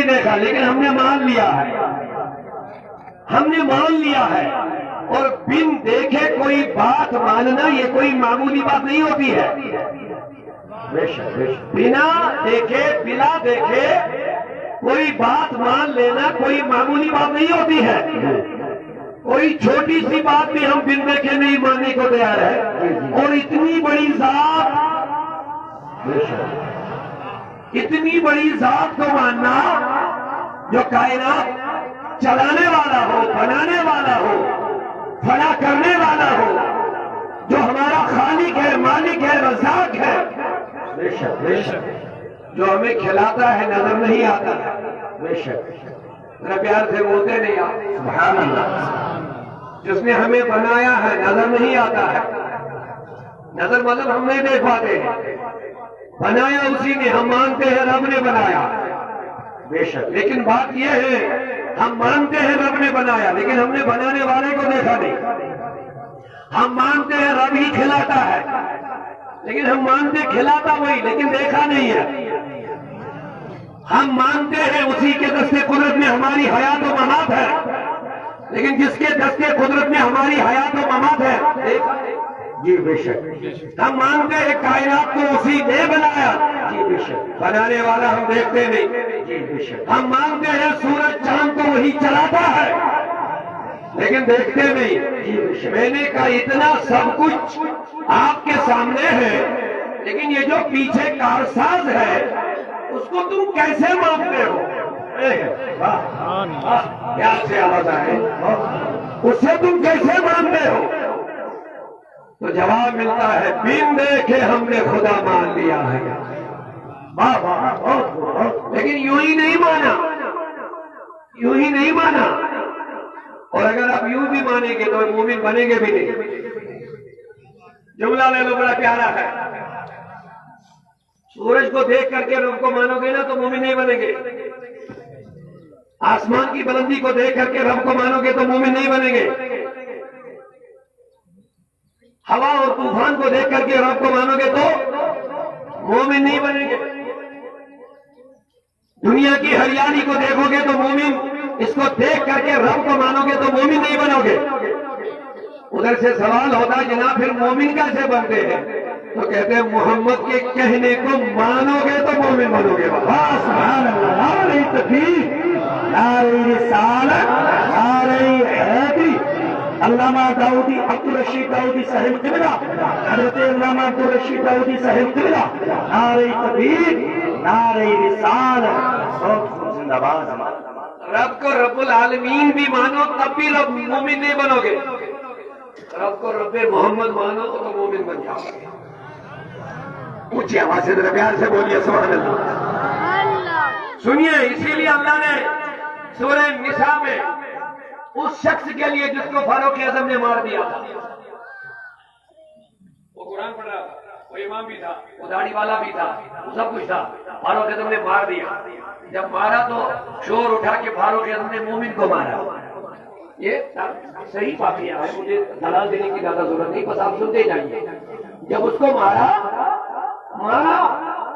نہیں دیکھا لیکن ہم نے مان لیا ہے، ہم نے مان لیا ہے۔ اور بن دیکھے کوئی بات ماننا یہ کوئی معمولی بات نہیں ہوتی ہے۔ بنا دیکھے بلا دیکھے کوئی بات مان لینا کوئی معمولی بات نہیں ہوتی ہے۔ کوئی چھوٹی سی بات بھی ہم بن دیکھے نہیں ماننے کو تیار ہے، اور اتنی بڑی ذات، اتنی بڑی ذات کو ماننا جو کائنات چلانے والا ہو، بنانے والا ہو، کھڑا کرنے والا ہو، جو ہمارا خالق ہے، مالک ہے، رزاق ہے، جو ہمیں کھلاتا ہے نظر نہیں آتا ہے، بے شک ذرا پیار سے بولتے نہیں آپ سبحان اللہ۔ جس نے ہمیں بنایا ہے نظر نہیں آتا ہے، نظر مطلب ہم نہیں دیکھ پاتے ہیں، بنایا اسی نے، ہم مانتے ہیں رب نے بنایا، بے شک، لیکن بات یہ ہے ہم مانتے ہیں رب نے بنایا لیکن ہم نے بنانے والے کو دیکھا نہیں۔ ہم مانتے ہیں رب ہی کھلاتا ہے لیکن ہم مانتے کھلاتا وہی لیکن دیکھا نہیں ہے۔ ہم مانتے ہیں اسی کے دستے قدرت میں ہماری حیات و ممات ہے لیکن جس کے دستے قدرت میں ہماری حیات و ممات ہے دیکھا نہیں۔ جی بے شک، ہم مانتے ہیں کائنات کو اسی نے بنایا، جی بے شک، بنانے والا ہم دیکھتے نہیں، جی بے شک، ہم مانتے ہیں سورج چاند کو وہی چلاتا ہے لیکن دیکھتے نہیں، جی بے شک۔ میں نے کہا اتنا سب کچھ آپ کے سامنے ہے لیکن یہ جو پیچھے کارساز ہے اس کو تم کیسے مانتے ہو؟ کیا سے آواز آئے، اسے تم کیسے مانتے ہو؟ تو جواب ملتا ہے بن دیکھے ہم نے خدا مان لیا ہے، لیکن یوں ہی نہیں مانا، یوں ہی نہیں مانا۔ اور اگر آپ یوں بھی مانیں گے تو مومن بنیں گے بھی نہیں۔ جملہ لے لو بڑا پیارا ہے، سورج کو دیکھ کر کے رب کو مانو گے نا تو مومن نہیں بنیں گے، آسمان کی بلندی کو دیکھ کر کے رب کو مانو گے تو مومن نہیں بنیں گے، ہوا اور طوفان کو دیکھ کر کے رب کو مانو گے تو مومن نہیں بنیں گے، دنیا کی ہریالی کو دیکھو گے تو مومن، اس کو دیکھ کر کے رب کو مانو گے تو مومن نہیں بنو گے۔ ادھر سے سوال ہوتا جناب پھر مومن کیسے بنتے ہیں؟ تو کہتے ہیں محمد کے کہنے کو مانو گے تو مومن بنو گے۔ سبحان اللہ، نعرہ تکبیر، نعرہ رسالت، نعرہ حیدری۔ علامہ داؤدی عبدالرشید داؤدی صاحب قبلہ، حضرت علامہ عبدالرشید داؤدی صاحب قبلہ، نعرہ تکبیر، نعرہ رسالت، زندہ باد۔ رب کو رب العالمین بھی مانو تب بھی رب مومن نہیں بنو گے، رب کو رب محمد مانو تو مومن بن جاؤ گے۔ اونچی آواز سے ذرا پیار سے بولیے سبحان اللہ۔ سنیے، اسی لیے اللہ نے سورہ نساء میں اس شخص کے لیے جس کو فاروق اعظم نے مار دیا تھا، وہ قرآن پڑھ رہا تھا، وہ امام بھی تھا، وہ داڑھی والا بھی تھا، وہ سب کچھ تھا، فاروق اعظم نے مار دیا۔ جب مارا تو شور اٹھا کے فاروق اعظم نے مومن کو مارا۔ یہ صحیح واقعہ ہے، مجھے دلال دینے کی زیادہ ضرورت نہیں، بس آپ سنتے جائیے۔ جب اس کو مارا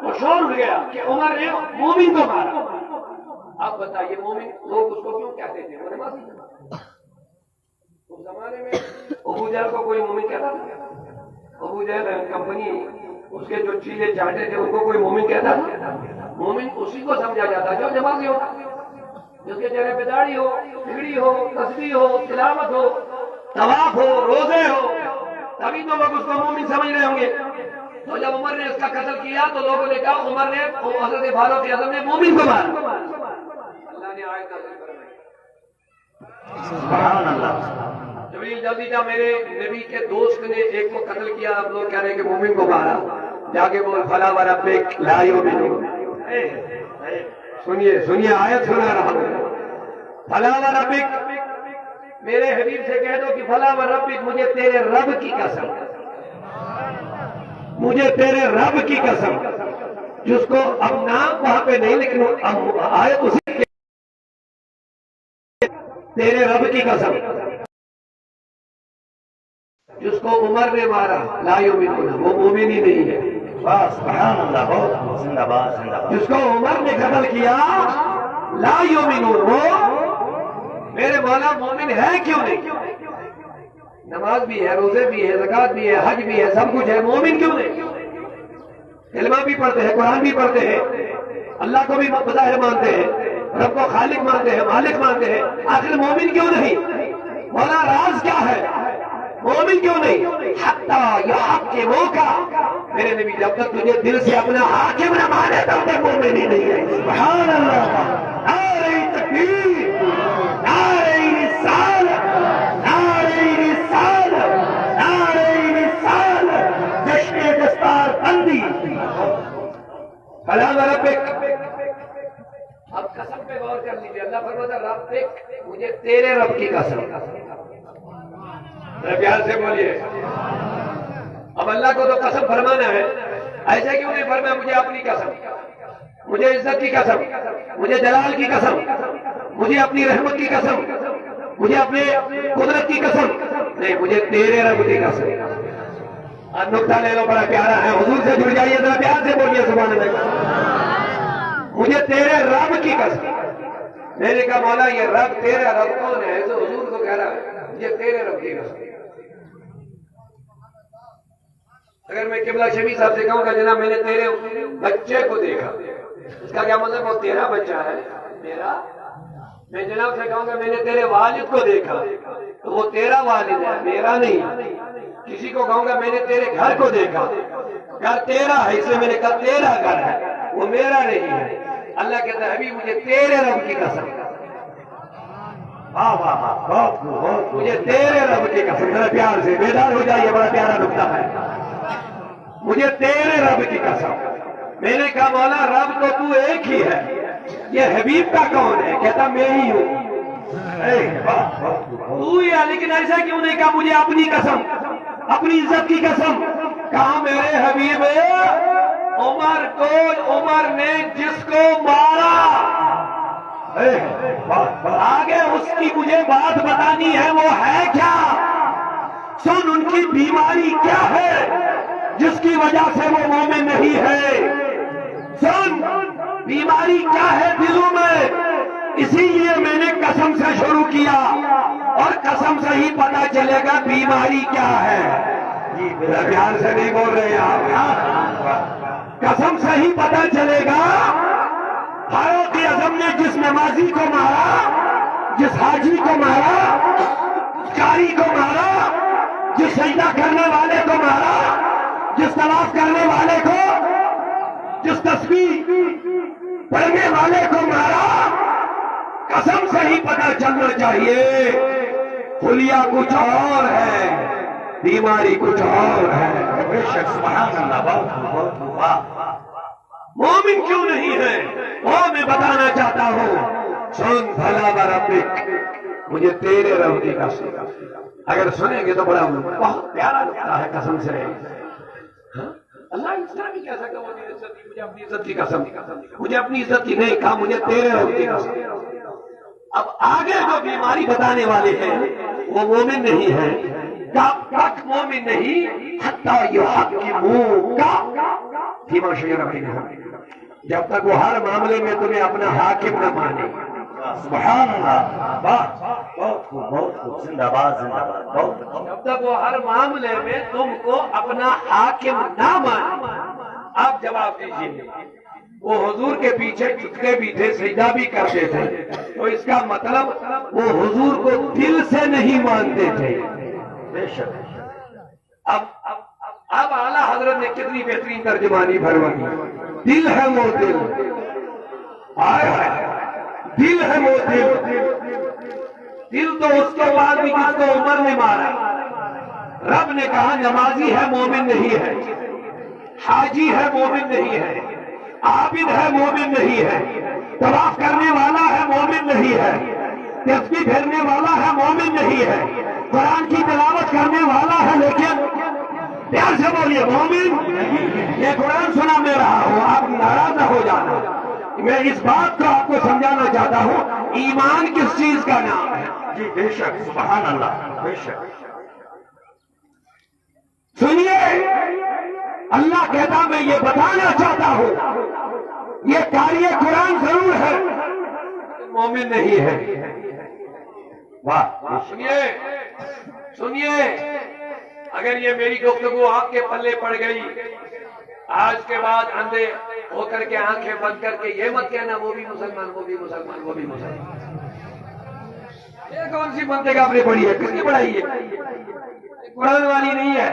تو شور اٹھ گیا کہ عمر نے مومن کو مارا۔ آپ بتائیے مومن لوگ اس کو کیوں کہتے تھے؟ وہ نمازی تھا۔ اس زمانے میں ابو جہل کو کوئی مومن کہتا تھا؟ ابو جہل کمپنی اس کے جو چیزیں چاہتے تھے ان کو کوئی مومن کہتا تھا؟ مومن اسی کو سمجھا جاتا جو نمازی ہوتا، جس کے چہرے پہ داڑھی ہو، بگڑی ہو، تسبیح ہو، تلاوت ہو، طواف ہو، روزے ہو، تبھی تو لوگ اس کو مومن سمجھ رہے ہوں گے۔ تو جب عمر نے اس کا قتل کیا تو لوگوں نے کہا عمر نے، حضرت فاروق اعظم نے مومن کو مارا۔ اللہ نے آیت نازل فرمائی، سبحان اللہ، جبریل جلدی جا، میرے نبی کے دوست نے ایک کو قتل کیا، اب لوگ کہہ رہے ہیں کہ مومن کو مارا، جا کے بول فلا وربک لا یؤمنون۔ سنیے سنیے، آیت سنا رہا ہوں، فلا وربک، میرے حبیب سے کہہ دو کہ فلا وربک، مجھے تیرے رب کی قسم، مجھے تیرے رب کی قسم، جس کو اب نام وہاں پہ نہیں لیکن آیت اسی کے، تیرے رب کی قسم جس کو عمر نے مارا، لا یؤمنون، وہ مومن ہی نہیں ہے۔ سبحان اللہ، زندہ باد، زندہ باد۔ جس کو عمر نے قتل کیا لا یؤمنون، وہ میرے مولا مومن ہے کیوں نہیں؟ نماز بھی ہے، روزے بھی ہے، زکات بھی ہے، حج بھی ہے، سب کچھ ہے، مومن کیوں نہیں؟ کلمہ بھی پڑھتے ہیں، قرآن بھی پڑھتے ہیں، اللہ کو بھی بظاہر مانتے ہیں، رب کو خالق مانتے ہیں، مالک مانتے ہیں، آخر مومن کیوں نہیں؟ مولا راز کیا ہے؟ مومن کیوں نہیں؟ حتیٰ یحکموک، میرے نبی جب تک تجھے دل سے اپنا حاکم نہ مانے تب تک مومن ہی نہیں ہے۔ سبحان اللہ، نعرہ تکبیر، نعرہ رسالت، نعرہ رسالت، نعرہ رسالت، جشن دستار بندی۔ فلا وربک، اب قسم پہ غور کر لیجیے، اللہ فرماتا ربک، مجھے تیرے رب کی قسم۔ پیار سے بولیے، اب اللہ کو تو قسم فرمانا ہے، ایسے کیوں نہیں فرمایا مجھے اپنی قسم، مجھے عزت کی قسم، مجھے جلال کی قسم، مجھے اپنی رحمت کی قسم، مجھے اپنے قدرت کی قسم نہیں، مجھے تیرے رب کی قسم۔ اب نقطہ لے لو، بڑا پیارا ہے، حضور سے جڑ جائیے، ذرا پیار سے بولیے سبحان اللہ۔ مجھے تیرے رب کی قسم۔ میں نے کہا مولا یہ رب تیرا رب کون ہے؟ تو حضور کو کہہ رہا ہے مجھے تیرے رب کی قسم۔ اگر میں قبلہ شفیع صاحب سے کہوں گا جناب میں نے تیرے بچے کو دیکھا، اس کا کیا مطلب؟ وہ تیرا بچہ ہے میرا؟ میں جناب سے کہوں گا میں نے تیرے والد کو دیکھا تو وہ تیرا والد ہے میرا نہیں۔ کسی کو کہوں گا میں نے تیرے گھر کو دیکھا، گھر تیرا ہے اس لیے میں نے کہا تیرا گھر ہے، وہ میرا نہیں ہے۔ اللہ کہتا ہے حبیب مجھے تیرے رب کی قسم، واہ واہ واہ، بہت بہت، مجھے تیرے رب کی قسم۔ ذرا پیار سے بیدار ہو جائیے، بڑا پیارا نقطہ ہے، مجھے تیرے رب کی قسم۔ میں نے کہا مولا رب تو تو ایک ہی ہے، یہ حبیب کا کون ہے؟ کہتا میں ہی ہوں۔ تو یہ لیکن ایسا کیوں نہیں کہا مجھے اپنی قسم، اپنی عزت کی قسم؟ کہا میرے حبیب عمر کو، عمر نے جس کو مارا، آگے اس کی مجھے بات بتانی ہے، وہ ہے کیا؟ سن ان کی بیماری کیا ہے جس کی وجہ سے وہ مومن نہیں ہے؟ سن بیماری کیا ہے دلوں میں، اسی لیے میں نے قسم سے شروع کیا، اور قسم سے ہی پتا چلے گا بیماری کیا ہے۔ جی پیار سے نہیں بول رہے آپ، قسم سے ہی پتا چلے گا۔ فاروق اعظم نے جس نمازی کو مارا، جس حاجی کو مارا، قاری کو مارا، جس سجدہ کرنے والے کو مارا، جس طواف کرنے والے کو، جس تسبیح پڑھنے والے کو مارا، قسم سے ہی پتا چلنا چاہیے خلیہ کچھ اور ہے، بیماری کچھ اور ہے۔ بے شک سبحان اللہ، بہت بہت واہ۔ مومن کیوں نہیں ہے وہ میں بتانا چاہتا ہوں۔ سن بھلا بربک، مجھے تیرے رب کی قسم۔ اگر سنیں گے تو بڑا بہت پیارا لگتا ہے قسم سے۔ اللہ اس طرح بھی کہہ سکتا مجھے اپنی عزت کی قسم، مجھے اپنی عزت کی نہیں کہا، مجھے تیرے رب کی قسم۔ اب آگے جو بیماری بتانے والے ہیں وہ مومن نہیں ہے، کب تک مومن نہیں؟ حتیٰ یحکموک فیما شجر بینہم، جب تک وہ ہر معاملے میں تمہیں اپنا حاکم نہ مانے۔ سبحان اللہ، بہت خوب، بہت خوب، زندہ باد زندہ باد، بہت خوب۔ جب تک وہ ہر معاملے میں تم کو اپنا حاکم نہ مانے۔ آپ جواب دیجیے، وہ حضور کے پیچھے جھکتے بھی تھے، سجدہ بھی کرتے تھے، تو اس کا مطلب وہ حضور کو دل سے نہیں مانتے تھے۔ بے شک اب اعلیٰ حضرت نے کتنی بہترین ترجمانی بھروائی، دل ہے وہ دل، دل ہے وہ دل۔ دل تو اس کے بعد بھی جس کو عمر نے مارا، رب نے کہا نمازی ہے مومن نہیں ہے، حاجی ہے مومن نہیں ہے، عابد ہے مومن نہیں ہے، طواف کرنے والا ہے مومن نہیں ہے، تسبیح پھیرنے والا ہے مومن نہیں ہے، قرآن کی تلاوت کرنے والا ہے لیکن پیار سے بولیے مومن۔ یہ قرآن سنا میں رہا ہوں، آپ ناراض نہ ہو جانا، میں اس بات کو آپ کو سمجھانا چاہتا ہوں ایمان کس چیز کا نام ہے۔ جی بے شک سبحان اللہ، بے شک۔ سنیے اللہ کہتا میں یہ بتانا چاہتا ہوں، یہ قاری قرآن ضرور ہے مومن نہیں ہے۔ واہ، سنیے سنیے، اگر یہ میری گفتگو آپ کے پلے پڑ گئی، آج کے بعد اندھے ہو کر کے آنکھیں بند کر کے یہ مت کہنا وہ بھی مسلمان، وہ بھی مسلمان، وہ بھی مسلمان۔ یہ کون سی بندے کا اپنی پڑھی ہے؟ کس کی پڑھائی ہے؟ قرآن والی نہیں ہے۔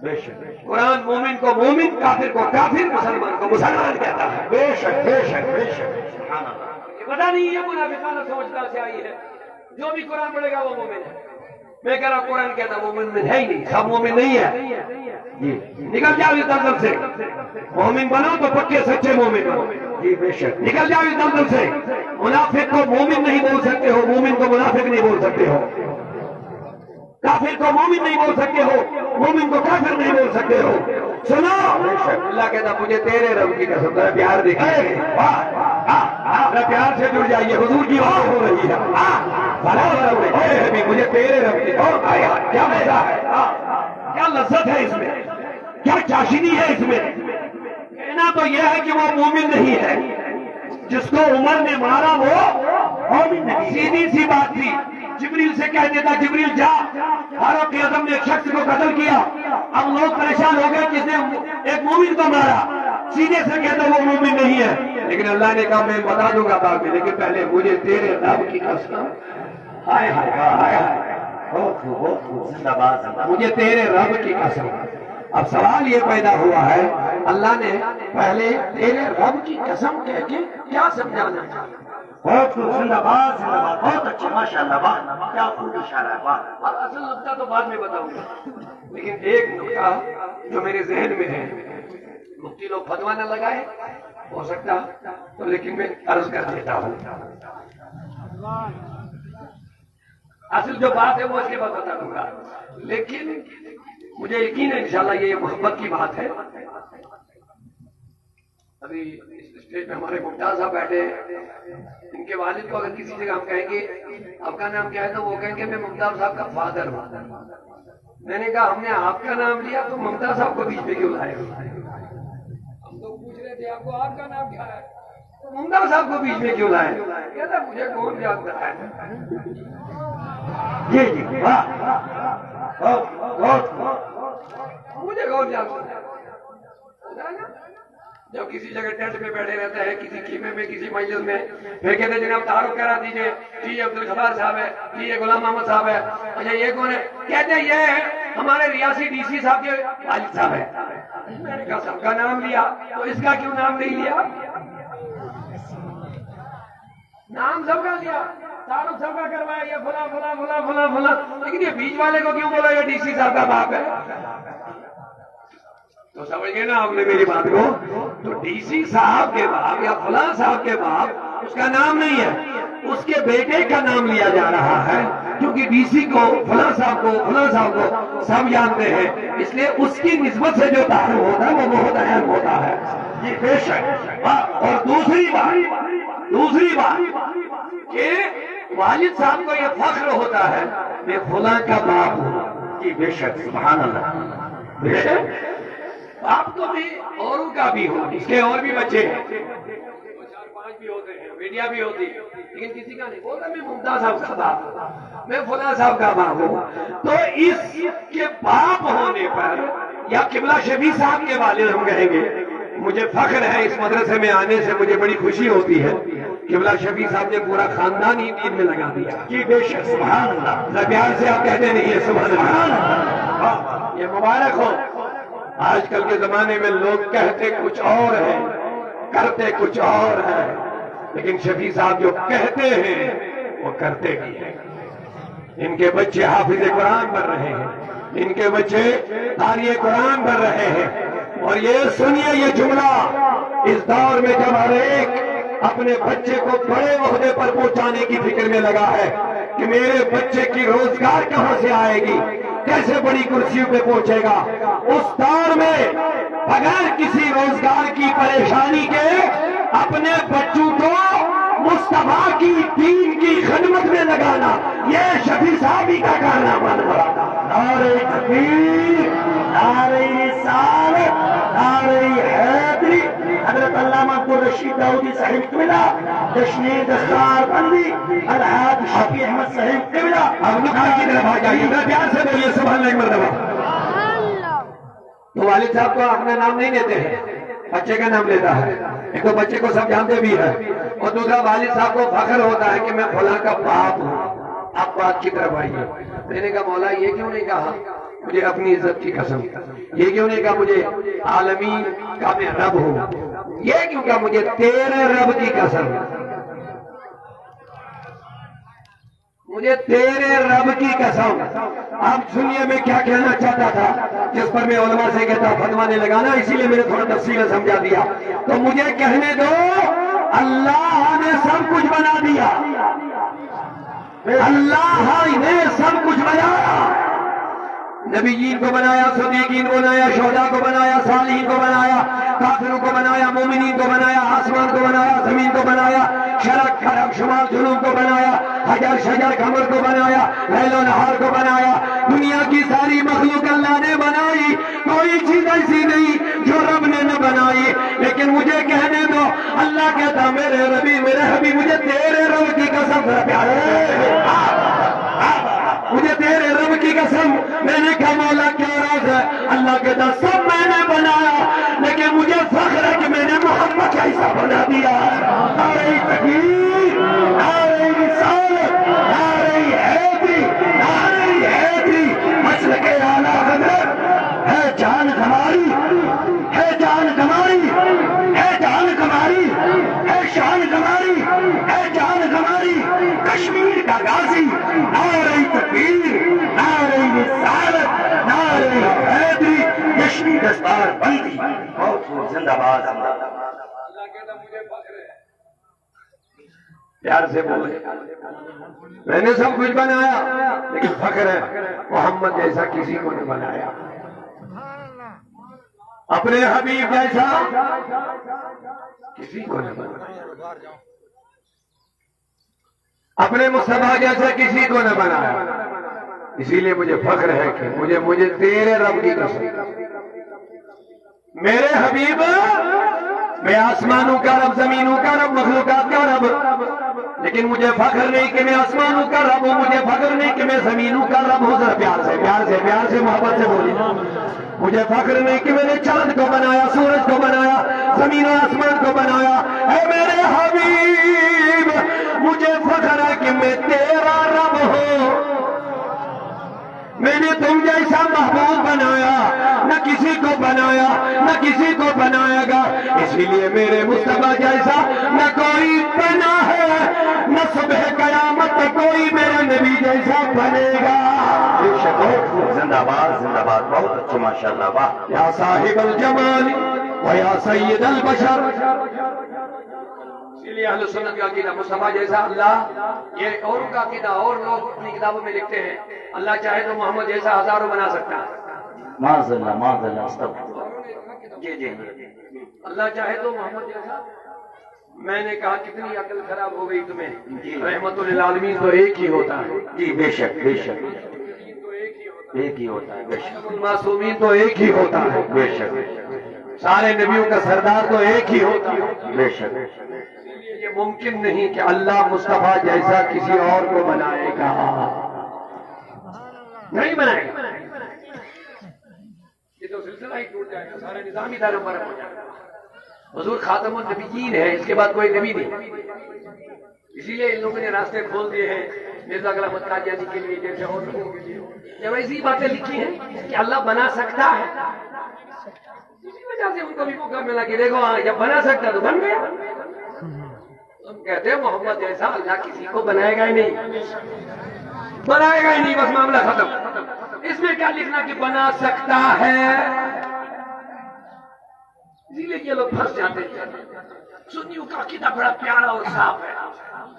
بے شک قرآن مومن کو مومن، کافر کو کافر، مسلمان کو مسلمان کہتا ہے۔ بے شک بے شک بے شک، سبحان اللہ۔ یہ پتہ نہیں یہ منافقانہ سوچتا سے آئی ہے، جو بھی قرآن پڑھے گا وہ مومن ہے۔ میں کہہ رہا قرآن کہتا مومن ہے ہی نہیں، سب مومن نہیں ہے۔ جی نکل جاؤ اس دلدل سے، مومن بنو تو پکے سچے مومن بنو۔ جی بے شک نکل جاؤ اس دلدل سے، منافق کو مومن نہیں بول سکتے ہو، مومن کو منافق نہیں بول سکتے ہو، کافر کو مومن نہیں بول سکتے ہو، مومن کو کافر نہیں بول سکتے ہو۔ سنو، اللہ کہتا مجھے تیرے رب کی قسم، ذرا پیار دیکھیے، ذرا پیار سے جڑ جائیے، حضور کی بات ہو رہی ہے۔ مجھے تیرے رب کی قسم، کیا مزہ ہے، کیا لذت ہے اس میں، کیا چاشنی ہے اس میں۔ کہنا تو یہ ہے کہ وہ مومن نہیں ہے، جس کو عمر نے مارا وہ مومن نہیں۔ سیدھی سی بات تھی، جبریل سے کہہ دیتا جبریل جا، فاروق اعظم نے ایک شخص کو قتل کیا، اب لوگ پریشان ہو گئے کس نے ایک مومن کو مارا، سیدھے سے کہتا وہ مومن نہیں ہے، لیکن اللہ نے کہا میں بتا دوں گا بعد میں، لیکن پہلے مجھے تیرے رب کی قسم، ہائے ہائے ہائے ہائے، مجھے تیرے رب کی قسم۔ اب سوال یہ پیدا ہوا ہے، اللہ نے پہلے تیرے رب کی قسم کہہ کے کیا سمجھانا چاہیے؟ بہت بہت اچھا، ماشاء اللہ، کیا خوب اشارہ ہے۔ اور اصل نقطہ تو بعد میں بتاؤں گا، لیکن ایک نقطہ جو میرے ذہن میں ہے، مفتی لوگ فتویٰ نہ لگائے ہو سکتا تو، لیکن میں عرض کر دیتا ہوں۔ اصل جو بات ہے وہ اس کے بعد بتا دوں گا، لیکن مجھے یقین ہے انشاءاللہ یہ محبت کی بات ہے۔ ابھی اس اسٹیج میں ہمارے ممتاز صاحب بیٹھے ہیں، ان کے والد کو اگر کسی جگہ ہم کہیں گے آپ کا نام کیا ہے تو وہ کہیں گے میں ممتاز صاحب کا فادر ہوں۔ میں نے کہا ہم نے آپ کا نام لیا تو ممتاز صاحب کو بیچ میں کیوں لائے؟ ہم تو پوچھ رہے تھے آپ کو آپ کا نام کیا ہے، ممتاز صاحب کو بیچ میں کیوں لائے؟ کہتا مجھے کون جانتا ہے۔ جی جی، مجھے کون جانتا ہے؟ جب کسی جگہ ٹینٹ میں بیٹھے رہتا ہے، کسی خیمے میں، کسی منزل میں، پھر کہتے ہیں جناب تعارف کرا دیجئے، جی یہ عبدالغفار صاحب ہے، جی یہ غلام محمد صاحب ہے، اچھا یہ کون ہے؟ کہتے ہیں یہ ہمارے ریاسی ڈی سی صاحب کے والد صاحب ہے۔ میں نے کہا سب کا نام لیا تو اس کا کیوں نام نہیں لیا؟ نام سب کا لیا، تعارف سب کا کروایا، یہ فلاں فلاں فلاں فلاں فلاں، لیکن یہ بیچ والے کو کیوں بولا یہ ڈی سی صاحب کا باپ ہے؟ تو سمجھ گئے نا آپ نے میری بات کو؟ تو ڈی سی صاحب کے باپ یا فلاں صاحب کے باپ اس کا نام نہیں ہے، اس کے بیٹے کا نام لیا جا رہا ہے، کیونکہ ڈی سی کو فلاں صاحب کو فلاں صاحب کو سب جانتے ہیں، اس لیے اس کی نسبت سے جو تعارف ہوتا ہے وہ بہت اہم ہوتا ہے۔ جی بے شک۔ اور دوسری بات کہ والد صاحب کو یہ فخر ہوتا ہے میں فلاں کا باپ ہوں۔ جی بے شک، سبحان اللہ، بے شک۔ باپ تو بھی اوروں کا بھی ہو، اس کے اور بھی بچے ہیں، 4-5 بھی ہوتے ہیں، بیٹیاں بھی ہوتی ہیں، لیکن کسی کا نہیں بولتا میں ممتاز صاحب کا باپ ہوں، میں فلاں صاحب کا باپ ہوں۔ تو اس کے باپ ہونے پر یا قبلہ شفیع صاحب کے والد ہم کہیں گے مجھے فخر ہے اس مدرسے میں آنے سے، مجھے بڑی خوشی ہوتی ہے، قبلہ شفیع صاحب نے پورا خاندان ہی دین میں لگا دیا۔ جی بے شک، سبحان اللہ، پیار سے آپ کہتے نہیں ہے سبحان اللہ، یہ مبارک ہو۔ آج کل کے زمانے میں لوگ کہتے کچھ اور ہیں، کرتے کچھ اور ہیں، لیکن شفیع صاحب جو کہتے ہیں وہ کرتے بھی ہیں۔ ان کے بچے حافظ قرآن بن رہے ہیں، ان کے بچے قاری قرآن بن رہے ہیں۔ اور یہ سنیے یہ جملہ اس دور میں جب ہر ایک اپنے بچے کو بڑے عہدے پر پہنچانے کی فکر میں لگا ہے کہ میرے بچے کی روزگار کہاں سے آئے گی، کیسے بڑی کرسیوں پہ پہنچے گا، اس دور میں بغیر کسی روزگار کی پریشانی کے اپنے بچوں کو مصطفیٰ کی دین کی خدمت میں لگانا یہ شفیع صاحب ہی کا کارنامہ بنا۔ نعرہ تکبیر، نعرہ رسالت، نعرہ حیدری، حضرت علامہ عبدالرشید داؤدی صاحب قبلہ جشن دستار بندی الحاج شفیع احمد صاحب قبلہ اب نکاح کی طرف آ جائیے، میں پیار سے بولیے سبحان اللہ ایک مرتبہ۔ تو والد صاحب کو اپنا نام نہیں لیتے ہیں، بچے کا نام لیتا ہے۔ ایک تو بچے کو سب جانتے بھی ہے، اور دوسرا والد صاحب کو فخر ہوتا ہے کہ میں فلاں کا باپ ہوں۔ آپ بات کی طرف آئیے۔ میں نے کہا مولا یہ کیوں نہیں کہا مجھے اپنی عزت کی قسم، یہ کیوں نہیں کہا مجھے عالمین کا میں رب ہوں، یہ کیوں کہا مجھے تیرے رب کی قسم، مجھے تیرے رب کی قسم۔ اب سنیے میں کیا کہنا چاہتا تھا، جس پر میں علماء سے کہتا فتویٰ نہیں لگانا، اسی لیے میں نے تھوڑا تفصیل سمجھا دیا۔ تو مجھے کہنے دو، اللہ نے سب کچھ بنا دیا، اللہ نے سب کچھ بنایا، نبیین کو بنایا، صدیقین کو بنایا، شہداء کو بنایا، صالحین کو بنایا، کافروں کو بنایا، مومنین کو بنایا، آسمان کو بنایا، زمین کو بنایا، شرق خرق شمال جنوب کو بنایا، حجر شجر قمر کو بنایا، لیل و نہار کو بنایا، دنیا کی ساری مخلوق اللہ نے بنائی، کوئی چیز ایسی نہیں جو رب نے نہ بنائی۔ لیکن مجھے کہنے دو، اللہ کہتا میرے ربی میرے حبیب مجھے تیرے رب کی قسم مجھے تیرے رب کی قسم، میں نے کہا مولا کیا راز ہے؟ اللہ کہتا سب میں نے بنایا، لیکن مجھے فخر ہے کہ میں نے محمد کا حصہ بنا دیا۔ نعرہ تکبیر، نعرہ رسالت، نعرہ حیدری، نعرہ حیدری، مسلک اعلیٰ حضرت ہے جان ہماری، ہے جان ہماری، ہے جان ہماری، ہے شان ہماری، ہے جان ہماری، کشمیر کا غازی، نعرہ تکبیر، نعرہ رسالت، نعرہ حیدری، جشن دستار بندی، بہت خوب، زندہ باد، زندہ باد۔ پیار سے بولے، میں نے سب کچھ بنایا، لیکن فخر ہے محمد جیسا کسی کو نہیں بنایا، اپنے حبیب جیسا کسی کو نہیں بنایا، اپنے مصطفیٰ جیسا کسی کو نہ بنایا۔ اسی لیے مجھے فخر ہے کہ مجھے تیرے رب کی قسم، میرے حبیب، میں آسمانوں کا رب، زمینوں کا رب، مخلوقات کا رب، لیکن مجھے فخر نہیں کہ میں آسمانوں کا رب ہوں، مجھے فخر نہیں کہ میں زمینوں کا رب ہوں۔ ذرا پیار سے پیار سے پیار سے محبت سے بولی، مجھے فخر نہیں کہ میں نے چاند کو بنایا، سورج کو بنایا، زمین و آسمان کو بنایا۔ اے میرے حبیب مجھے فخر ہے کہ میں تیرا رب ہوں، میں نے تم جیسا محبوب بنایا، نہ کسی کو بنایا، نہ کسی کو بنائے گا، اسی لیے میرے مصطفیٰ جیسا نہ کوئی بنا ہے، نہ صبح قیامت میں کوئی میرے نبی جیسا بنے گا۔ زندہ باد، زندہ باد، بہت اچھے ماشاءاللہ، واہ۔ یا صاحب الجمال و یا سید البشر، اسی لیے اہل سنت کا عقیدہ مصطفیٰ جیسا اللہ، یہ اور کا عقیدہ، اور لوگ اپنی کتابوں میں لکھتے ہیں اللہ چاہے تو محمد جیسا ہزاروں بنا سکتا ہے، معاذ اللہ، معاذ اللہ، استغفر۔ جی جی، اللہ چاہے تو محمد جیسا۔ میں نے کہا کتنی عقل خراب ہو گئی تمہیں، رحمت للعالمین تو ایک ہی ہوتا ہے، جی بے شک بے شک، ایک ہی ہوتا ہے، بے شک المعصومین تو ایک ہی ہوتا ہے، بے شک، سارے نبیوں کا سردار تو ایک ہی ہوتا ہے، بے شک۔ یہ ممکن نہیں کہ اللہ مصطفیٰ جیسا کسی اور کو بنائے گا، نہیں بنائے گا، یہ تو سلسلہ ہی ٹوٹ جائے گا، سارا نظام ہی دارم برہم ہو جائے گا۔ حضور خاتم النبیین ہے، اس کے بعد کوئی نبی نہیں، اسی لیے ان لوگوں نے راستے کھول دیے ہیں مرزا غلام احمد قادیانی کے لیے، جیسے اور لوگوں کے لیے، جب ایسی باتیں لکھی ہیں کہ اللہ بنا سکتا ہے، اسی وجہ سے ان کو بھی موقع ملا کہ دیکھو ہاں جب بنا سکتا تو بن گیا۔ ہم کہتے ہیں محمد جیسا اللہ کسی کو بنائے گا ہی نہیں، بنائے گا ہی نہیں، بس معاملہ ختم۔ اس میں کیا لکھنا کہ بنا سکتا ہے، اسی لیے یہ لوگ پھنس جاتے ہیں۔ سنیوں کا عقیدہ بڑا پیارا اور صاف ہے،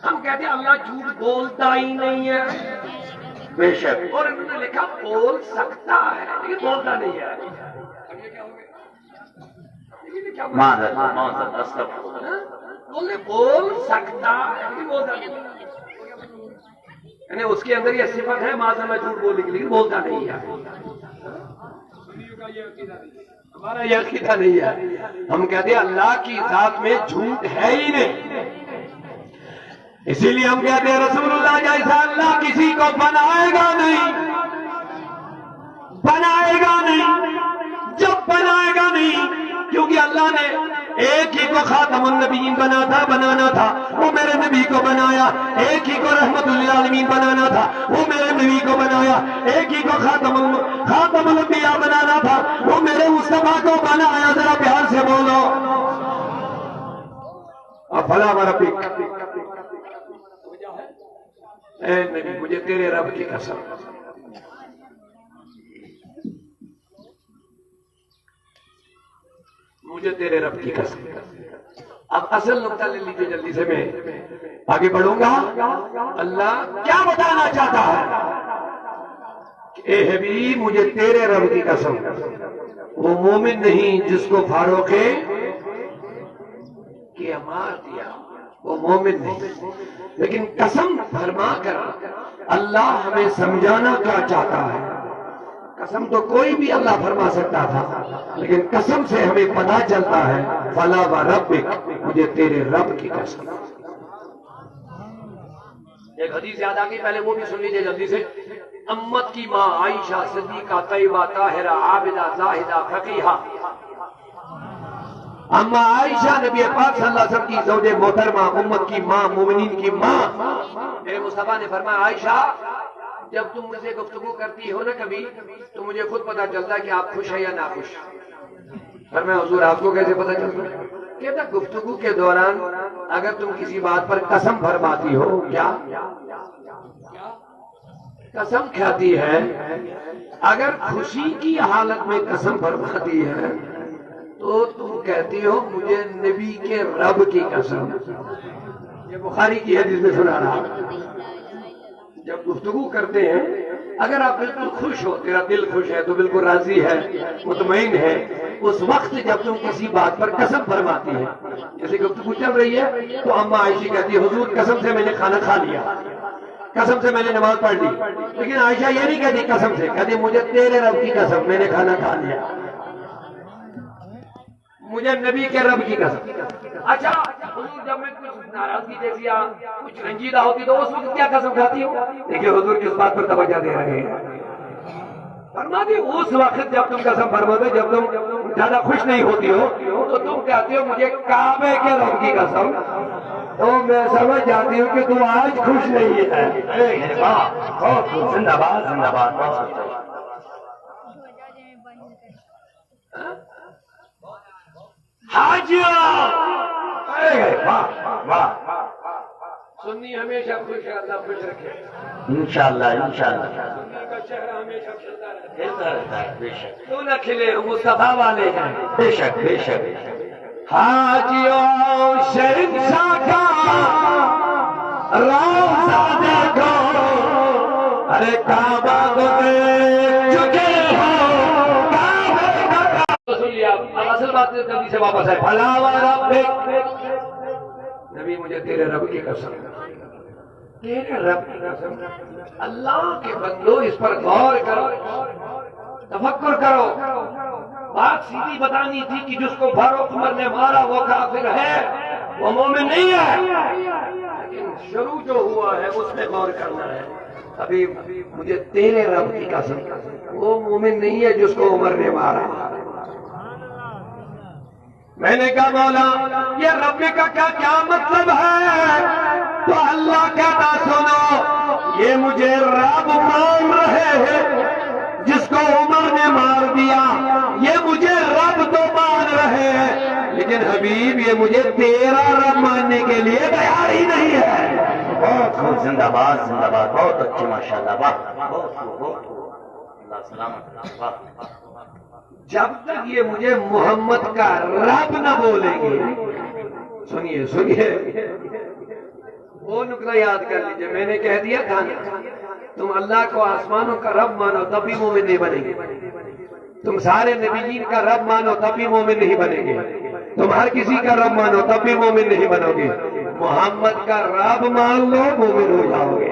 ہم کہتے ہیں اللہ جھوٹ بولتا ہی نہیں ہے، بے شک، اور انہوں نے لکھا بول سکتا ہے لیکن بولتا نہیں ہے۔ معاذ اللہ، معاذ اللہ، استغفر۔ بول سکتا ہے لیکن بولتا نہیں، یعنی اس کے اندر یہ صفت ہے معاذ اللہ جھوٹ بولنے کی، لیکن بولتا نہیں ہے۔ ہمارا یہ عقیدہ نہیں ہے. ہم کہتے ہیں اللہ کی ذات میں جھوٹ ہے ہی نہیں. اسی لیے ہم کہتے ہیں رسول اللہ جیسا اللہ کسی کو بنائے گا نہیں، بنائے گا نہیں. جب بنائے گا نہیں، کیونکہ اللہ نے ایک ہی کو خاتم النبیین بنانا تھا، وہ میرے نبی کو بنایا. ایک ہی کو رحمت للعالمین بنانا تھا، وہ میرے نبی کو بنایا. ایک ہی کو خاتم الانبیاء بنانا تھا، وہ میرے مصطفیٰ کو بنایا. ذرا پیار سے بولو افلا وربک. اے نبی مجھے تیرے رب کی قسم، مجھے تیرے رب کی قسم. اب اصل نقطہ لے لیجیے جلدی سے، میں آگے بڑھوں گا. اللہ کیا بتانا چاہتا ہے؟ اے حبیب مجھے تیرے رب کی قسم، وہ مومن نہیں جس کو فاروق کیا مار دیا، وہ مومن نہیں. لیکن قسم فرما کر اللہ ہمیں سمجھانا کیا چاہتا ہے. قسم تو کوئی بھی اللہ فرما سکتا تھا، لیکن قسم سے ہمیں پتہ چلتا ہے فلا وربک مجھے تیرے رب کی قسم. ایک حدیث یاد آ گئی، پہلے وہ بھی سن لیجیے جلدی سے. امت کی ماں عائشہ صدیقہ طیبہ طاہرہ عابدہ زاہدہ فقیہہ، اما عائشہ نبی پاک صلی اللہ علیہ وسلم کی زوج محترمہ، امت کی ماں، مومنین کی ماں. میرے مصطفیٰ نے فرمایا عائشہ جب تم مجھ سے گفتگو کرتی ہو نا کبھی، تو مجھے خود پتا چلتا ہے کہ آپ خوش ہیں یا ناخوش. فرمایا حضور آپ کو کیسے پتا چلتا ہے؟ کہتا گفتگو کے دوران اگر تم کسی بات پر قسم فرماتی ہو، کیا قسم کھاتی ہے، اگر خوشی کی حالت میں قسم فرماتی ہے تو تم کہتی ہو مجھے نبی کے رب کی قسم. یہ بخاری کی حدیث میں سنا رہا. جب گفتگو کرتے ہیں اگر آپ بالکل خوش ہو، تیرا دل خوش ہے تو بالکل راضی ہے، مطمئن ہے، اس وقت جب تم کسی بات پر قسم فرماتی ہے، جیسے گفتگو چل رہی ہے تو اما عائشہ کہتی ہے حضور قسم سے میں نے کھانا کھا لیا، قسم سے میں نے نماز پڑھ لی. لیکن عائشہ یہ نہیں کہتی قسم سے، کہتی مجھے تیرے رب کی قسم میں نے کھانا کھا لیا، مجھے نبی کے رب کی قسم. اچھا حضور جب میں کچھ ناراضگی جیسی یا کچھ رنجیدہ ہوتی تو اس وقت کیا قسم کھاتی ہو؟ دیکھیے حضور کس بات پر توجہ دے رہے ہیں. فرماتے اس وقت جب تم قسم فرماتے، جب تم زیادہ خوش نہیں ہوتی ہو تو تم کہتے ہو مجھے کعبے کے رب کی قسم. تو میں سمجھ جاتی ہوں کہ تم آج خوش نہیں ہے. زندہ باد زندہ باد. سنی ہمیشہ خوش ہے، اللہ خوش رکھے انشاءاللہ انشاءاللہ. سنی کا چہرہ ہمیشہ کھلتا رہے. کھلتا رہتا ہے بے شک. تو نہ کھلے مصطفیٰ والے ہیں. بے شک بے شک. حاجیوں شہنشاہ کا روضہ دیکھو، ارے کعبہ کو دیکھ چکے ہو، کعبے کا سن لیا. اب اصل بات جلدی سے واپس ہے. بھلا وربک نبی مجھے تیرے رب کی قسم، تیرے رب کی قسم. اللہ کے بندو اس پر غور کرو، تفکر کرو. بات سیدھی بتانی تھی کہ جس کو فاروق عمر نے مارا وہ کافر ہے، وہ مومن نہیں ہے. لیکن شروع جو ہوا ہے اس میں غور کرنا ہے. ابھی مجھے تیرے رب کی قسم، وہ مومن نہیں ہے جس کو عمر نے مارا. میں نے کہا مولا یہ رب کا کیا مطلب ہے؟ تو اللہ کہتا سنو یہ مجھے رب مان رہے ہیں جس کو عمر نے مار دیا، یہ مجھے رب تو مان رہے ہیں، لیکن حبیب یہ مجھے تیرا رب ماننے کے لیے تیار ہی نہیں ہے. بہت خوب. زندہ باد زندہ باد. بہت اچھی ماشاءاللہ. بہت اللہ سلامت. جب تک یہ مجھے محمد کا رب نہ بولیں گے، سنیے سنیے وہ نقطہ یاد کر لیجئے. میں نے کہہ دیا تھا تم اللہ کو آسمانوں کا رب مانو تب بھی مومن نہیں بنیں گے. تم سارے نبیین کا رب مانو تب بھی مومن نہیں بنیں گے. تم ہر کسی کا رب مانو تب بھی مومن نہیں بنو گے. محمد کا رب مان لو مومن ہو جاؤ گے.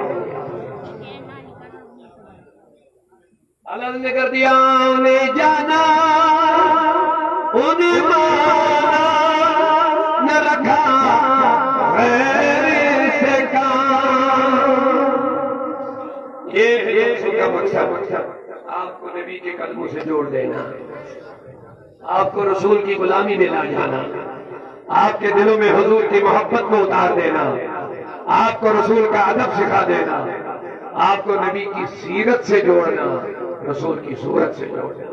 اللہ نے کر دیا انہیں جانا انہیں مانا نہ رکھا غیر سے کام. یہ اس کا مقصد آپ کو نبی کے قدموں سے جوڑ دینا، آپ کو رسول کی غلامی میں لا جانا، آپ کے دلوں میں حضور کی محبت کو اتار دینا، آپ کو رسول کا ادب سکھا دینا، آپ کو نبی کی سیرت سے جوڑنا، رسول کی صورت سے جوڑنا.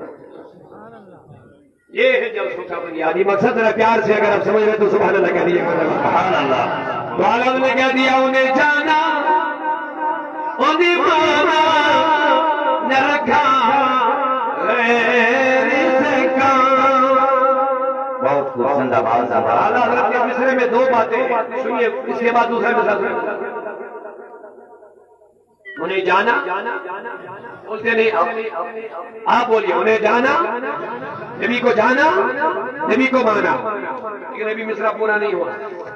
یہ ہے جلسوں کا بنیادی مقصد. ذرا پیار سے اگر آپ سمجھ رہے تو سبحان اللہ کہہ دیجیے. سبحان اللہ. تو عالم نے کہہ دیا انہیں جانا انہیں مانا نہ رکھا غیر سے کام. بہت خوب. زندہ باد. اعلیٰ حضرت کے مصرے میں دو باتیں سنیے، اس کے بعد دوسرا مثال. انہیں جانا بولتے نہیں، آپ بولیے انہیں جانا، نبی کو جانا، نبی کو مانا. لیکن ابھی مصرع پورا نہیں ہوا،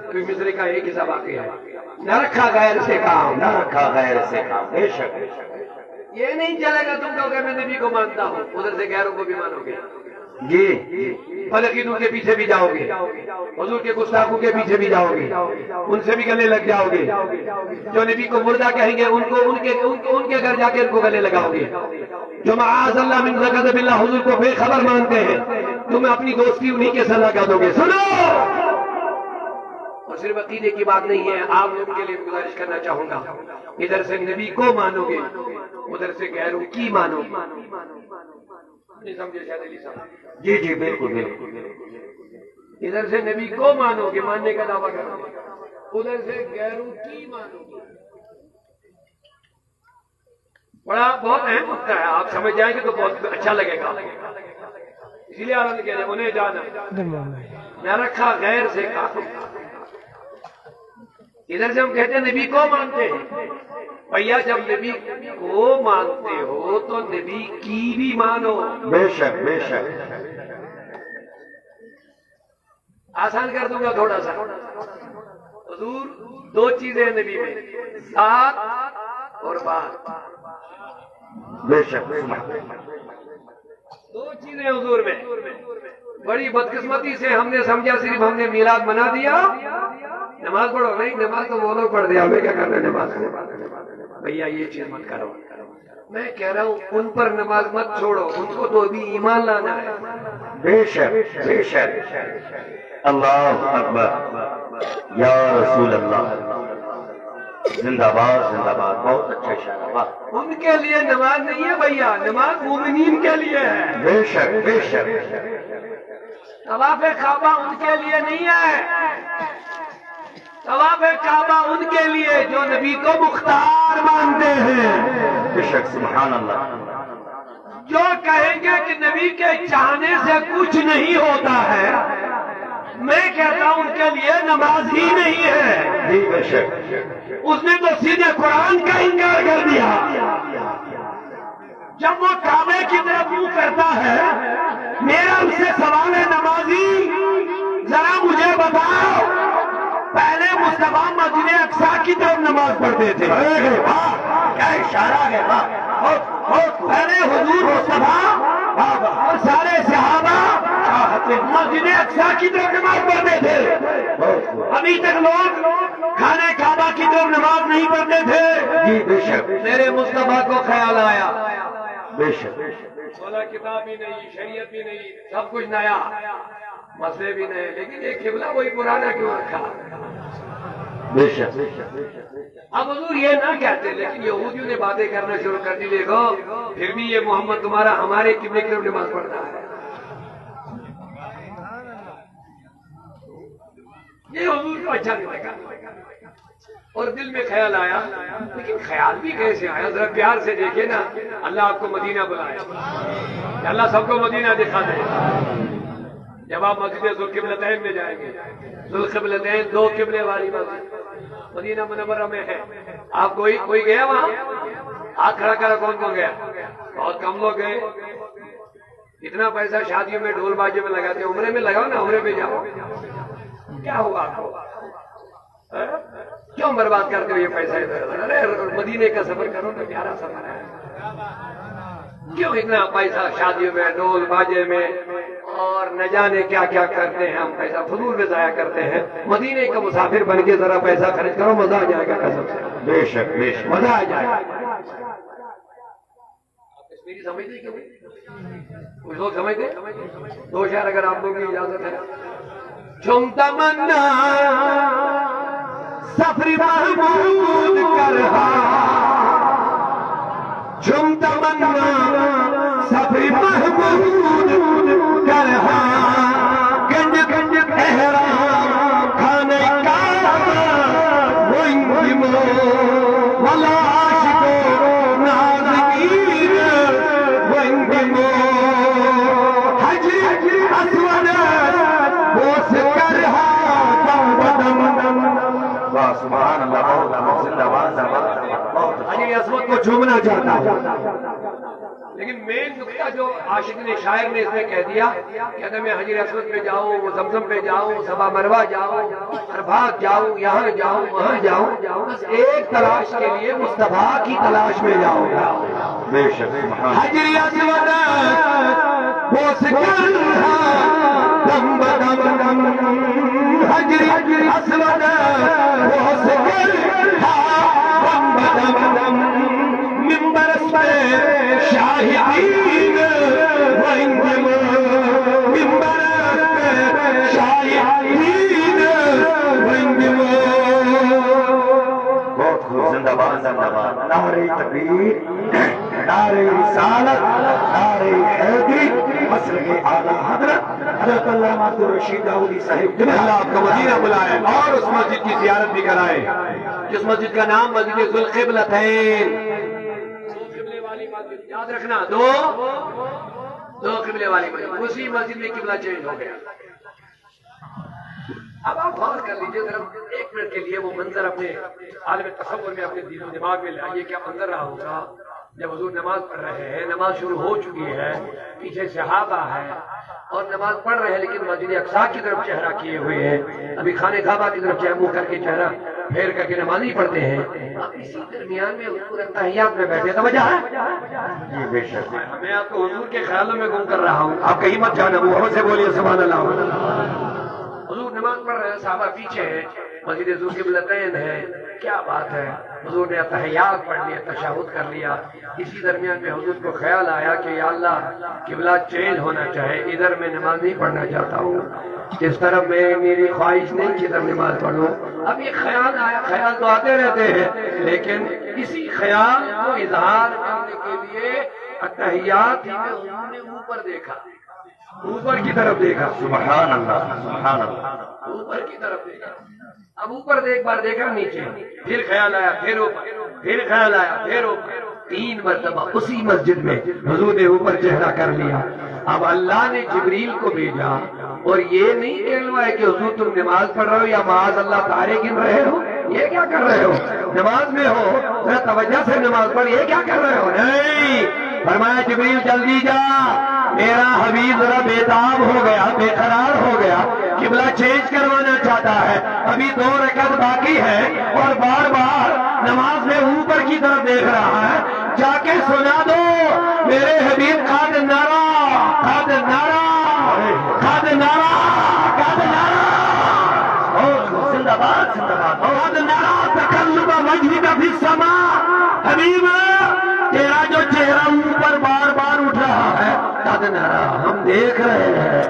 ابھی مصرے کا ایک حصہ باقی ہے. نہ رکھا غیر سے کام، نہ رکھا غیر سے کام. بے شک یہ نہیں چلے گا تم کہو کہ میں نبی کو مانتا ہوں، ادھر سے غیروں کو بھی مانو گے. جی. فلقینوں کے پیچھے بھی جاؤ گے، حضور کے گستاخوں کے پیچھے بھی جاؤ گے، ان سے بھی گلے لگ جاؤ گے. جو نبی کو مردہ کہیں گے ان کے گھر جا کے ان کو گلے لگاؤ گے. جو معاذ اللہ من غضب اللہ حضور کو بے خبر مانتے ہیں، تم اپنی دوستی انہی کے ساتھ لگا دو گے. سنو، اور صرف عقیدے کی بات نہیں ہے، آپ لوگوں کے لیے گزارش کرنا چاہوں گا، ادھر سے نبی کو مانو گے، ادھر سے غیروں کی مانو گے. نہیں سمجھے شاید علی صاحب؟ جی جی بالکل بالکل. ادھر سے نبی کو مانو گے، ماننے کا دعویٰ کرو گے، ادھر سے غیروں کی مانو گے. بڑا بہت اہم نقطہ ہے، آپ سمجھ جائیں گے تو بہت اچھا لگے گا. اسی لیے آپ نے کہہ رہے انہیں جانا نہ رکھا غیر سے کام. ادھر سے ہم کہتے ہیں نبی کو مانتے ہیں. بھیا جب نبی کو مانتے ہو تو نبی کی بھی مانو. بے شک بے شک. آسان کر دوں گا تھوڑا سا. حضور دو چیزیں ہیں نبی میں، ساتھ اور بات. بے شک. دو چیزیں حضور میں. بڑی بدقسمتی سے ہم نے سمجھا صرف ہم نے میلاد منا دیا، نماز پڑھو. نہیں، نماز تو وہ لوگ پڑھ دیا، ہمیں کیا کرنا ہے نماز. بھیا یہ چیز مت کرو. میں کہہ رہا ہوں ان پر نماز مت چھوڑو، ان کو تو ابھی ایمان لانا ہے. بے شک بے شک. اللہ اکبر. یا رسول اللہ. زندہ باد زندہ باد. بہت اچھا شعر. ان کے لیے نماز نہیں ہے بھیا، نماز مومنین کے لیے ہے. بے شک بے شک. طواف کعبہ ان کے لیے نہیں ہے، طواف کعبہ ان کے لیے جو نبی کو مختار مانتے ہیں. بے شک. سبحان اللہ. جو کہیں گے کہ نبی کے چاہنے سے کچھ نہیں ہوتا ہے، میں کہتا ہوں ان کے لیے نماز ہی نہیں ہے. جی بے شک. اس نے تو سیدھے قرآن کا انکار کر دیا. جب وہ کعبے کی طرف منہ کرتا ہے، میرا اس سے سوال ہے نمازی ذرا مجھے بتاؤ، پہلے مصطفیٰ مسجد اقصیٰ کی طرف نماز پڑھتے تھے. کیا اشارہ ہے. پہلے حضور مصطفیٰ اور سارے صحابہ مسجد اقصیٰ کی طرف نماز پڑھتے تھے. ابھی تک لوگ کھانے کعبہ کی طرف نماز نہیں پڑھتے تھے. جی بے شک. میرے مصطفیٰ کو خیال آیا، بے شک. بولا کتاب بھی نہیں، شریعت بھی نہیں، سب کچھ نیا، مسئلے بھی نئے، لیکن یہ قبلہ وہی پرانا کیوں رکھا. بے شک. اب حضور یہ نہ کہتے، لیکن یہودیوں نے باتیں کرنا شروع کر دی. دیکھو پھر بھی یہ محمد تمہارا ہمارے قبلے کی طرف نماز پڑھتا ہے. یہ حضور کو اچھا نہیں لگا اور دل میں خیال آیا. لیکن خیال بھی کیسے آیا؟ ذرا پیار سے دیکھیں نا. اللہ آپ کو مدینہ بلائے، اللہ سب کو مدینہ دکھا دے. جب آپ مسجد ذوالقبلتین میں جائیں گے، ذوالقبلتین دو قبلے والی مسجد مدینہ منورہ میں ہے. آپ کوئی گیا وہاں؟ ہاتھ کھڑا کرا. کون کون گیا؟ بہت کم لوگ گئے. اتنا پیسہ شادیوں میں ڈھول باجے میں لگاتے ہیں، عمرے میں لگاؤ نا، عمرے پہ جاؤ. کیا ہوا آپ کو؟ کیوں برباد کرتے ہو یہ پیسہ؟ ارے مدینے کا سفر کرو نا، پیارا سفر ہے. کیوں اتنا پیسہ شادیوں میں ڈھول باجے میں اور نہ جانے کیا کیا کرتے ہیں، ہم پیسہ فضول میں ضائع کرتے ہیں۔ مدینے کا مسافر بن کے ذرا پیسہ خرچ کرو، مزہ آ جائے گا قسم سے، بے شک بے شک مزہ آ جائے گا۔ کشمیری سمجھتے کیوں؟ کچھ لوگ سمجھتے؟ دو شعر اگر آپ لوگوں کی اجازت ہے۔ چم تمنا سفری محمود کرہا، چم تمنا سفری محمود کرہا، گنج گنج احرام کھانے کا وینگمو والا عاشقو نازکین وینگمو حجر اسود بوس کرہا دم بدم۔ سبحان اللہ، زندہ باد زندہ باد۔ حجر اسود کو چھومنا چاہتا ہے، لیکن مین نقطہ جو عاشق نے شاعر نے اس میں کہہ دیا کہ اگر میں حجر اسود پہ جاؤں، زمزم پہ جاؤں، صفا مروہ جاؤں، عرفات جاؤں، یہاں جاؤں، وہاں جاؤں، بس ایک تلاش کے لیے مصطفیٰ کی تلاش میں جاؤں گا۔ بے شک حجر اسود بوس کرہا دم بدم، حجر اسود بوس کرہا دم بدم، منبر پہ شاہدین وانگمو، منبر پہ شاہدین وانگمو۔ بہت خوب، زندہ باد زندہ باد۔ نعرہ تکبیر، نعرہ رسالت، نعرہ حیدری، مسلک اعلیٰ حضرت حضرت علامہ عبدالرشید داؤدی صاحب اللہ آپ کو مدینہ بلائے اور اس مسجد کی زیارت بھی کرائے، جس مسجد کا نام مسجد ذوالقبلتین، قبلے والی مسجد، یاد رکھنا، دو قبلے والی مسجد، اسی مسجد میں قبلہ چینج ہو گیا۔ اب آپ غور کر لیجئے ذرا ایک منٹ کے لیے، وہ منظر اپنے عالم تصور میں، اپنے دل و دماغ میں لائیے، کیا منظر رہا ہوگا جب حضور نماز پڑھ رہے ہیں، نماز شروع ہو چکی ہے، پیچھے صحابہ ہے اور نماز پڑھ رہے ہیں، لیکن مسجد اقصیٰ کی طرف چہرہ کیے ہوئے ہیں، ابھی خانہ کعبہ کی طرف منہ کر کے چہرہ پھیر کر کے نماز نہیں پڑھتے ہیں۔ اب اسی درمیان میں حضور تحیات میں بیٹھے، توجہ ہے؟ جی بے شک۔ میں آپ کو حضور کے خیالوں میں گم کر رہا ہوں، آپ کہیں مت جانا، محبت سے بولیے سبحان اللہ۔ حضور نماز پڑھ رہے ہیں، صحابہ پیچھے ہیں، مسجد ذوالقبلتین ہے، کیا بات ہے، حضور نے تحیات پڑھ لیا، تشہد کر لیا، اسی درمیان میں حضور کو خیال آیا کہ یا اللہ قبلہ چینج ہونا چاہے، ادھر میں نماز نہیں پڑھنا چاہتا ہوں، اس طرف میں میری خواہش نہیں کہ ادھر نماز پڑھوں۔ اب یہ خیال آیا، خیال تو آتے رہتے ہیں، لیکن اسی خیال کو اظہار کرنے کے لیے تحیات ہی میں حضور نے اوپر دیکھا، اوپر کی طرف دیکھا، سبحان اللہ سبحان اللہ۔ اوپر کی طرف دیکھا، اب اوپر ایک بار دیکھا، نیچے، پھر خیال آیا، پھر اوپر، پھر خیال آیا، پھر اوپر، 3 مرتبہ اسی مسجد میں حضور نے اوپر چہرہ کر لیا۔ اب اللہ نے جبریل کو بھیجا اور یہ نہیں کہلوایا کہ حضور تم نماز پڑھ رہے ہو یا معاذ اللہ تارے گن رہے ہو، یہ کیا کر رہے ہو، نماز میں ہو، ذرا توجہ سے نماز پڑھ، یہ کیا کر رہے ہو، نہیں، فرمایا جبریل جلدی جا، میرا حبیب ذرا بےتاب ہو گیا، بے قرار ہو گیا، قبلہ چینج کروانا چاہتا ہے، ابھی 2 رکعت باقی ہے اور بار بار نماز میں اوپر کی طرف دیکھ رہا ہے، جا کے سنا دو میرے حبیب قد نرا، قد نرا، قد نرا، قد نرا، زندہ باد زندہ باد۔ قد نرا تقلب وجهك في السماء، حبیب تیرا جو چہرہ اوپر بار بار اٹھ رہا ہے، قد نرا، ہم دیکھ رہے ہیں،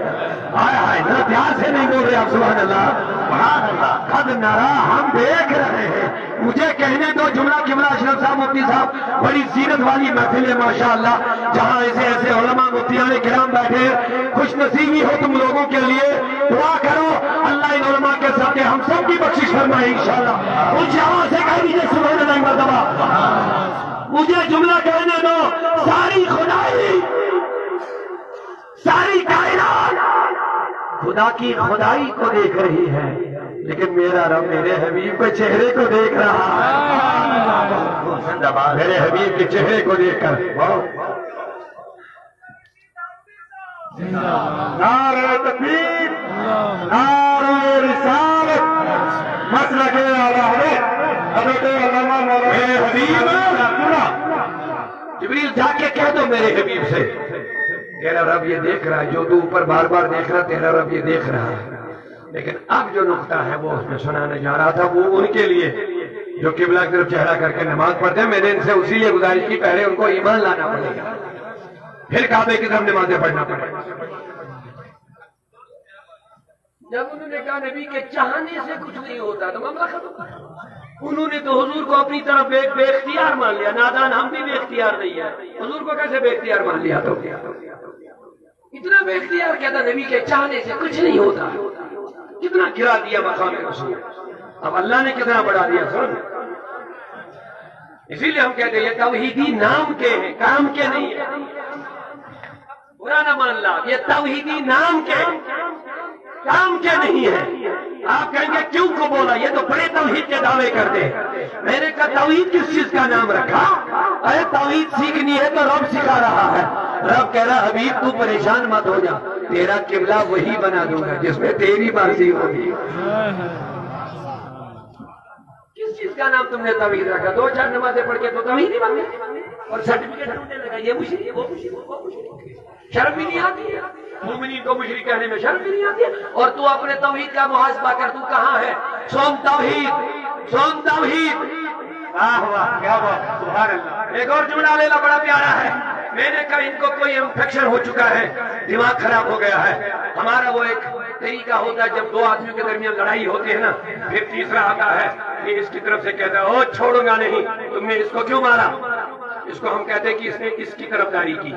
ہائے ہائے، ذرا پیار سے نہیں بول رہے آپ، سبحان اللہ سبحان اللہ، قد نرا، ہم دیکھ رہے ہیں۔ مجھے کہنے دو جملہ قبلہ اشرف صاحب مفتی صاحب، بڑی زینت والی محفل ہے ماشاءاللہ، جہاں ایسے ایسے علماء مفتیان کرام بیٹھے، خوش نصیبی ہو تم لوگوں کے لیے، دعا کرو اللہ ان علماء کے ساتھ ہم سب کی بخشش فرمائے انشاءاللہ۔ اونچی آواز سے کہہ دیجیے سبحان اللہ ایک مرتبہ۔ مجھے جملہ کہنے دو، ساری خدائی، ساری کائنات خدا کی خدائی کو دیکھ رہی ہے، لیکن میرا رب میرے حبیب کے چہرے کو دیکھ رہا ہے، زندہ باد۔ میرے حبیب کے چہرے کو دیکھ کر نعرہ تکبیر، نعرہ رسالت، مسلک اعلیٰ حضرت علامہ میرے حبیب، جبریل جا کے کہہ دو میرے حبیب سے تیرا رب یہ دیکھ رہا ہے، جو تو اوپر بار بار دیکھ رہا تیرا رب یہ دیکھ رہا ہے. لیکن اب جو نقطہ ہے وہ اس میں سنانے جا رہا تھا، وہ ان کے لیے جو قبلہ کی طرف چہرہ کر کے نماز پڑھتے ہیں. میں نے ان سے اسی لیے گزارش کی پہلے ان کو ایمان لانا پڑے گا، پھر کعبے کی طرف نمازیں پڑھنا پڑے گا. جب انہوں نے کہا نبی کے چاہنے سے کچھ نہیں ہوتا تو معاملہ ختم. انہوں نے تو حضور کو اپنی طرف بے اختیار مان لیا. نادان ہم بھی بے اختیار نہیں ہے، حضور کو کیسے بے اختیار مان لیا؟ تو اتنا بے اختیار کیا تھا، نبی کے چاہنے سے کچھ نہیں ہوتا. کتنا گرا دیا مقام رسول. اب اللہ نے کتنا بڑھا دیا سن. اسی لیے ہم کہتے ہیں یہ توحیدی نام کے ہیں، کام کے نہیں ہے. پرانا مان لا، یہ توحیدی نام کے کام کے نہیں ہے. آپ کہیں گے کیوں کو بولا، یہ تو بڑے توحید کے دعوے کرتے ہیں. میں نے کہا توحید کس چیز کا نام رکھا؟ ارے توحید سیکھنی ہے تو رب سکھا رہا ہے. رب کہہ رہا حبیب تو پریشان مت ہو جا، تیرا قبلہ وہی بنا دوں گا جس میں تیری مرضی ہوگی. کس چیز کا نام تم نے توحید رکھا؟ 2-4 نمازیں پڑھ کے تو توحید ہی بن گئی اور سرٹیفکیٹ ڈھونڈنے لگا. یہ مشرک ہے، وہ مشرک، وہ مشرک. شرم بھی نہیں آتی ہے مومنین کو مشرک کہنے میں، شرم بھی نہیں آتی ہے. اور تو اپنے توحید کا محاسبہ کر، تو کہاں ہے؟ سون توحید، سون توحید. واہ واہ کیا بات، سبحان اللہ. ایک اور جملہ لینا بڑا پیارا ہے. میں نے کہا ان کو کوئی انفیکشن ہو چکا ہے، دماغ خراب ہو گیا ہے. ہمارا وہ ایک طریقہ ہوتا ہے جب 2 آدمیوں کے درمیان لڑائی ہوتی ہے نا، پھر تیسرا آتا ہے، یہ اس کی طرف سے کہتا ہے او چھوڑوں گا نہیں، تم نے اس کو کیوں مارا؟ اس کو ہم کہتے ہیں کہ اس نے اس کی طرف داری کی.